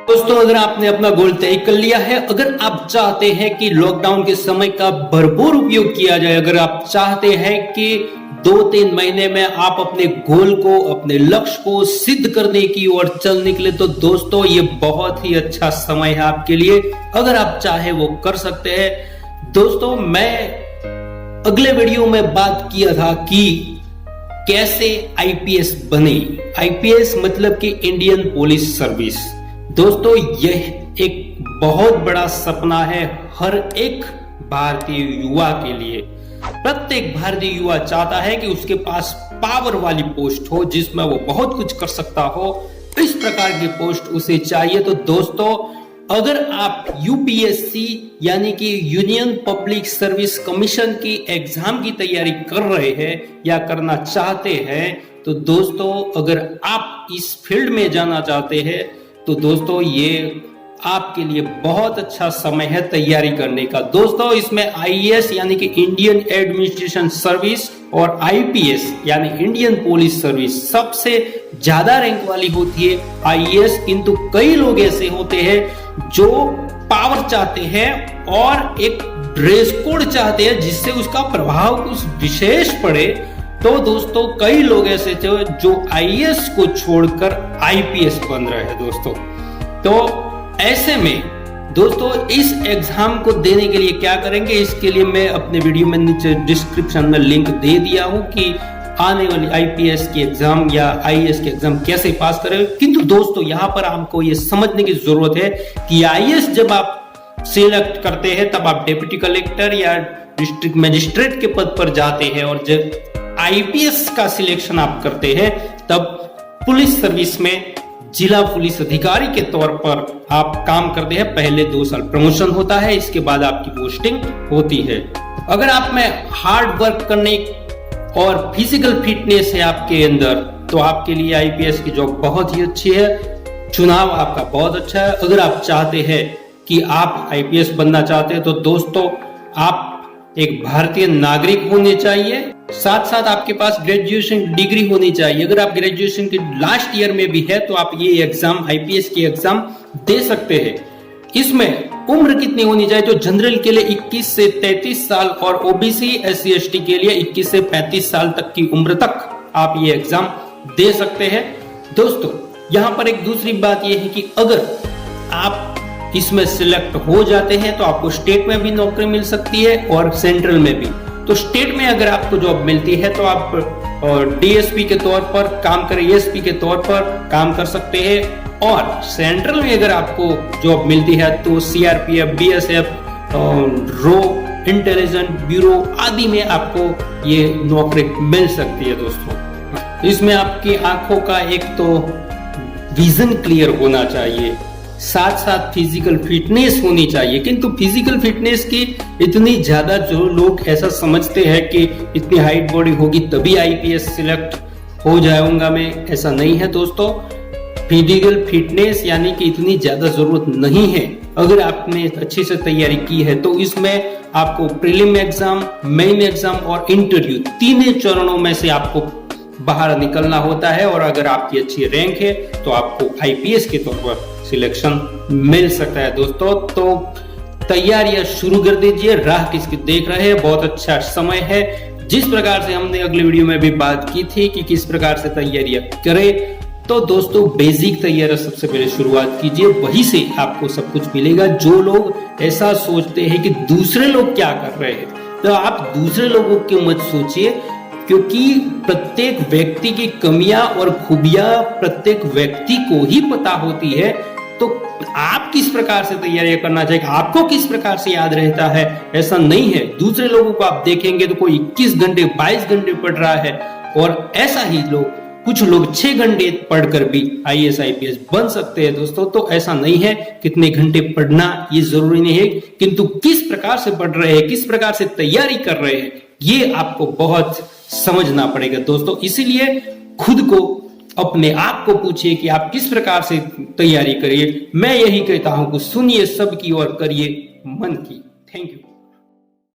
दोस्तों, अगर आपने अपना गोल तय कर लिया है, अगर आप चाहते हैं कि लॉकडाउन के समय का भरपूर उपयोग किया जाए, अगर आप चाहते हैं कि 2-3 महीने में आप अपने गोल को, अपने लक्ष्य को सिद्ध करने की ओर चल निकले, तो दोस्तों ये बहुत ही अच्छा समय है आपके लिए। अगर आप चाहे वो कर सकते हैं। दोस्तों, मैं अगले वीडियो में बात किया था कि कैसे आईपीएस बने। आईपीएस मतलब कि इंडियन पुलिस सर्विस। दोस्तों, यह एक बहुत बड़ा सपना है हर एक भारतीय युवा के लिए। प्रत्येक भारतीय युवा चाहता है कि उसके पास पावर वाली पोस्ट हो, जिसमें वो बहुत कुछ कर सकता हो। इस प्रकार की पोस्ट उसे चाहिए। तो दोस्तों, अगर आप यूपीएससी यानी कि यूनियन पब्लिक सर्विस कमीशन की एग्जाम की तैयारी कर रहे हैं या करना चाहते हैं, तो दोस्तों अगर आप इस फील्ड में जाना चाहते हैं, तो दोस्तों ये आपके लिए बहुत अच्छा समय है तैयारी करने का। दोस्तों, इसमें आईएएस यानी कि इंडियन एडमिनिस्ट्रेशन सर्विस और आईपीएस यानी इंडियन पुलिस सर्विस सबसे ज्यादा रैंक वाली होती है आईएएस। किंतु कई लोग ऐसे होते हैं जो पावर चाहते हैं और एक ड्रेस कोड चाहते हैं जिससे उसका प्रभाव कुछ विशेष पड़े। तो दोस्तों, कई लोग ऐसे थे जो आईएएस को छोड़कर आईपीएस बन रहे हैं दोस्तों। तो ऐसे में दोस्तों, इस एग्जाम को देने के लिए क्या करेंगे, इसके लिए मैं अपने वीडियो में नीचे डिस्क्रिप्शन में लिंक दे दिया हूं कि आने वाली आईपीएस की एग्जाम या आईएएस की एग्जाम कैसे पास करें। किंतु दोस्तों, यहां पर आपको ये समझने की जरूरत है कि आईएएस जब आप सिलेक्ट करते हैं तब आप डिप्टी कलेक्टर या डिस्ट्रिक्ट मजिस्ट्रेट के पद पर जाते हैं, और जब आईपीएस का सिलेक्शन आप करते हैं तब पुलिस सर्विस में जिला पुलिस अधिकारी के तौर पर आप काम करते हैं। पहले 2 साल प्रमोशन होता है, इसके बाद आपकी पोस्टिंग होती है। अगर आप में हार्ड वर्क करने और फिजिकल फिटनेस है आपके अंदर, तो आपके लिए आईपीएस की जॉब बहुत ही अच्छी है। चुनाव आपका बहुत अच्छा है। अगर आप चाहते हैं कि आप आईपीएस बनना चाहते हैं, तो दोस्तों आप एक भारतीय नागरिक होने चाहिए, साथ साथ आपके पास ग्रेजुएशन डिग्री होनी चाहिए। अगर आप ग्रेजुएशन के लास्ट ईयर में भी है तो आप ये एग्जाम, आईपीएस की एग्जाम दे सकते हैं। इसमें उम्र कितनी होनी चाहिए, तो जनरल के लिए 21 से 33 साल और ओबीसी एससी एसटी के लिए 21 से 35 साल तक की उम्र तक आप ये एग्जाम दे सकते हैं। दोस्तों, यहां पर एक दूसरी बात यह है कि अगर आप इसमें सिलेक्ट हो जाते हैं तो आपको स्टेट में भी नौकरी मिल सकती है और सेंट्रल में भी। तो स्टेट में अगर आपको जॉब मिलती है तो आप डीएसपी के तौर पर काम कर, एएसपी के तौर पर काम कर सकते हैं, और सेंट्रल में अगर आपको जॉब मिलती है तो सीआरपीएफ, बीएसएफ, रो, इंटेलिजेंस ब्यूरो आदि में आपको ये नौकरी मिल सकती है। दोस्तों, इसमें आपकी आंखों का एक तो विजन क्लियर होना चाहिए, साथ साथ फिजिकल फिटनेस होनी चाहिए। किंतु फिजिकल फिटनेस की इतनी ज्यादा, जो लोग ऐसा समझते हैं कि इतनी हाइट बॉडी होगी तभी आईपीएस सिलेक्ट हो जाऊंगा मैं, ऐसा नहीं है दोस्तों। फिजिकल फिटनेस यानी कि इतनी ज्यादा जरूरत नहीं है। अगर आपने अच्छे से तैयारी की है तो इसमें आपको प्रीलिम एग्जाम, मेन एग्जाम और इंटरव्यू, तीनों चरणों में से आपको बाहर निकलना होता है, और अगर आपकी अच्छी रैंक है तो आपको आईपीएस के तौर पर सिलेक्शन मिल सकता है। दोस्तों, तो तैयारियां शुरू कर दीजिए। राह किसकी देख रहे हैं, बहुत अच्छा समय है। जिस प्रकार से हमने अगले वीडियो में भी बात की थी कि किस प्रकार से तैयारियां करें, तो दोस्तों बेसिक तैयारी सबसे पहले शुरुआत कीजिए, वहीं से आपको सब कुछ मिलेगा। जो लोग ऐसा सोचते हैं कि दूसरे लोग क्या कर रहे हैं, तो आप दूसरे लोगों की मत सोचिए, क्योंकि प्रत्येक व्यक्ति की कमियां और खूबियां प्रत्येक व्यक्ति को ही पता होती है। तो आप किस प्रकार से तैयारी करना चाहिए, आपको किस प्रकार से याद रहता है, ऐसा नहीं है। दूसरे लोगों को आप देखेंगे तो कोई 21 घंटे 22 घंटे पढ़ रहा है, और ऐसा ही कुछ लोग 6 घंटे पढ़कर भी आईएएस आईपीएस बन सकते हैं। दोस्तों, तो ऐसा नहीं है, कितने घंटे पढ़ना ये जरूरी नहीं है, किंतु किस प्रकार से पढ़ रहे हैं, किस प्रकार से तैयारी कर रहे हैं, ये आपको बहुत समझना पड़ेगा दोस्तों। इसीलिए खुद को, अपने आप को पूछिए कि आप किस प्रकार से तैयारी करिए। मैं यही कहता हूं कि सुनिए सबकी और करिए मन की। Thank you.